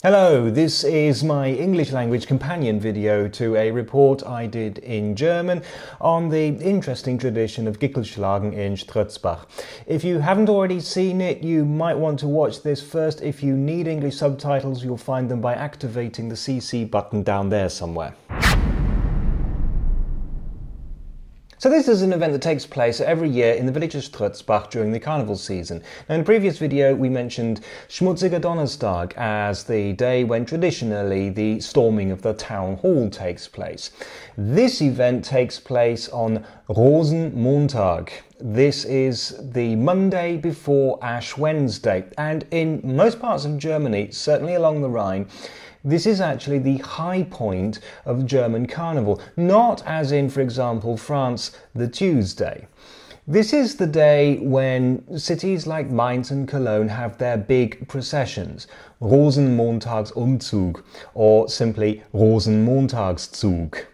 Hello, this is my English language companion video to a report I did in German on the interesting tradition of Gickelschlagen in Strutzbach. If you haven't already seen it, you might want to watch this first. If you need English subtitles, you'll find them by activating the CC button down there somewhere. So this is an event that takes place every year in the village of Strutzbach during the carnival season. Now in the previous video we mentioned Schmutziger Donnerstag as the day when traditionally the storming of the town hall takes place. This event takes place on Rosenmontag. This is the Monday before Ash Wednesday, and in most parts of Germany, certainly along the Rhine, this is actually the high point of German carnival, not as in, for example, France, the Tuesday. This is the day when cities like Mainz and Cologne have their big processions, Rosenmontagsumzug, or simply Rosenmontagszug.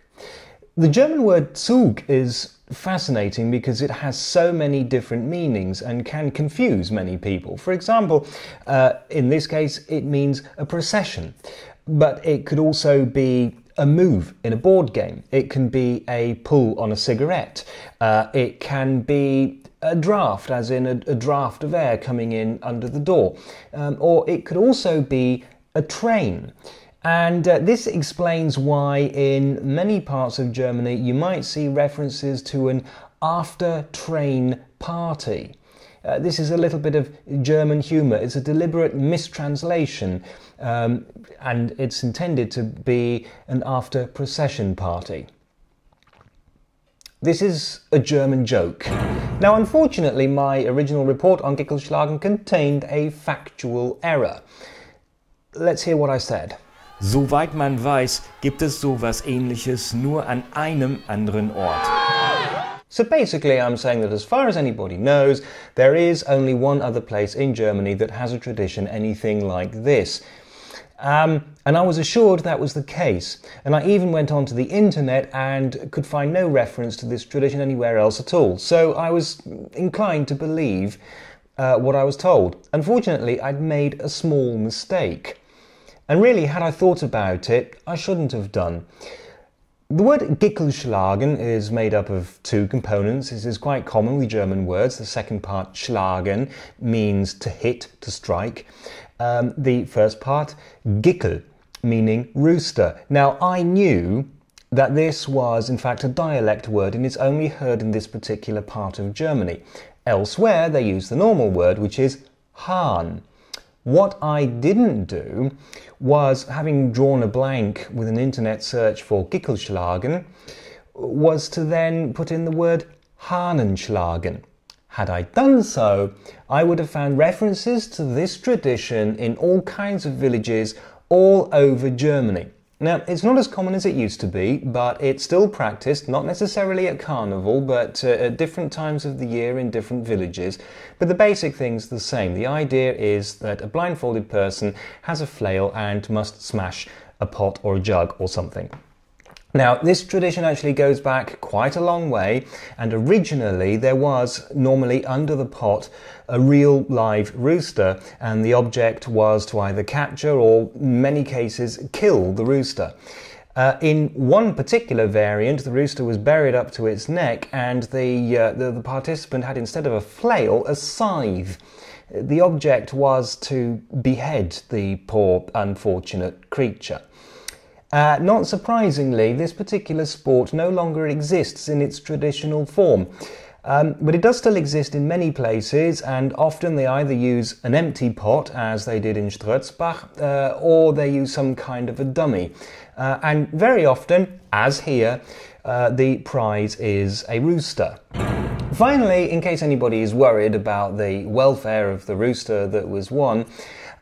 The German word Zug is fascinating because it has so many different meanings and can confuse many people. For example, in this case, it means a procession. But it could also be a move in a board game. It can be a pull on a cigarette. It can be a draft, as in a draft of air coming in under the door. Or it could also be a train. And this explains why in many parts of Germany you might see references to an after-train party. This is a little bit of German humour. It's a deliberate mistranslation and it's intended to be an after-procession party. This is a German joke. Now, unfortunately, my original report on Gickelschlagen contained a factual error. Let's hear what I said. Soweit man weiß, gibt es sowas Ähnliches nur an einem anderen Ort. So basically I'm saying that as far as anybody knows, there is only one other place in Germany that has a tradition anything like this. And I was assured that was the case. And I even went onto the internet and could find no reference to this tradition anywhere else at all. So I was inclined to believe what I was told. Unfortunately, I'd made a small mistake. And really, had I thought about it, I shouldn't have done. The word Gickelschlagen is made up of two components. This is quite common with German words. The second part, schlagen, means to hit, to strike. The first part, Gickel, meaning rooster. Now, I knew that this was, in fact, a dialect word and it's only heard in this particular part of Germany. Elsewhere, they use the normal word, which is Hahn. What I didn't do was, having drawn a blank with an internet search for Gickelschlagen, was to then put in the word Hahnenschlagen. Had I done so, I would have found references to this tradition in all kinds of villages all over Germany. Now, it's not as common as it used to be, but it's still practiced, not necessarily at carnival, but at different times of the year in different villages. But the basic thing's the same. The idea is that a blindfolded person has a flail and must smash a pot or a jug or something. Now, this tradition actually goes back quite a long way, and originally there was, normally under the pot, a real live rooster, and the object was to either capture or, in many cases, kill the rooster. In one particular variant, the rooster was buried up to its neck, and the participant had, instead of a flail, a scythe. The object was to behead the poor, unfortunate creature. Not surprisingly, this particular sport no longer exists in its traditional form. But it does still exist in many places, and often they either use an empty pot, as they did in Strutzbach, or they use some kind of a dummy. And very often, as here, the prize is a rooster. Finally, in case anybody is worried about the welfare of the rooster that was won,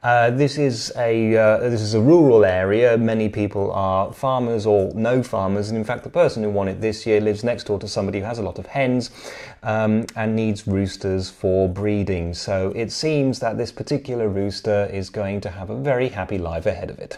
this is a rural area. Many people are farmers or no farmers, and in fact the person who won it this year lives next door to somebody who has a lot of hens and needs roosters for breeding. So it seems that this particular rooster is going to have a very happy life ahead of it.